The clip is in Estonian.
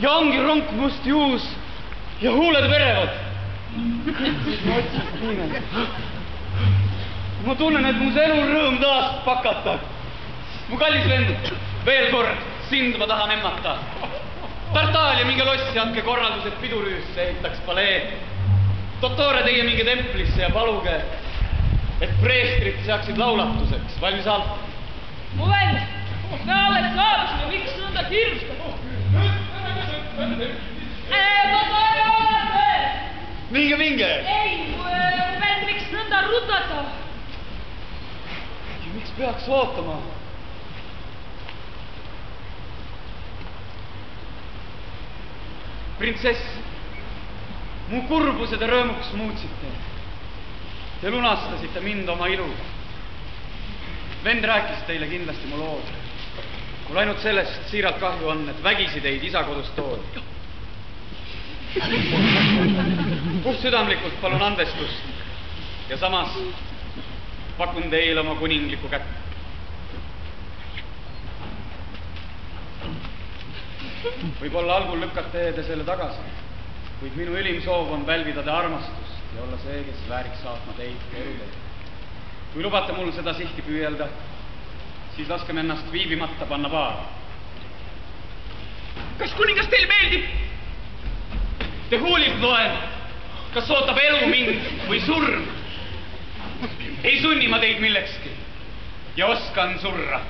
ja ongi ronk must juus ja huuled verevad. Ma tunnen, et mu elu rõõm taas pakata. Mu kallis vend, veel kord, sind ma tahan emmata. Tartaalia minge lossi, andke korraldused pidurüüsse, ehitaks palee. Dottore, teie minge templisse ja paluge, et preestrid seaksid laulatuseks. Valmis alt? Mu vend, me alles saadusime, miks nõnda kiirustab? Dottore, olete! Minge! Ei, mu vend, miks nõnda rutata? Ja miks peaks ootama? Printsess, mu kurbuse te rõõmuks muutsite. Te lunastasite mind oma iluga. Vend rääkis teile kindlasti mu lood. Mul ainult sellest siiralt kahju on, et vägisi teid isa kodust toodi. Puht südamlikult palun andestust ja samas pakun teile oma kuningliku kätt. Võib-olla algul lükkate te selle tagasi, kuid minu ülim soov on pälvida te armastust ja olla see, kes vääriks saatma teid eluteed. Kui lubate mul seda sihti püüelda, siis laskeme ennast viibimata panna paari. Kas kuningas teile meeldib? Te huulilt loen, kas ootab elu mind või surm. Ei sunni ma teid millekski ja oskan surra.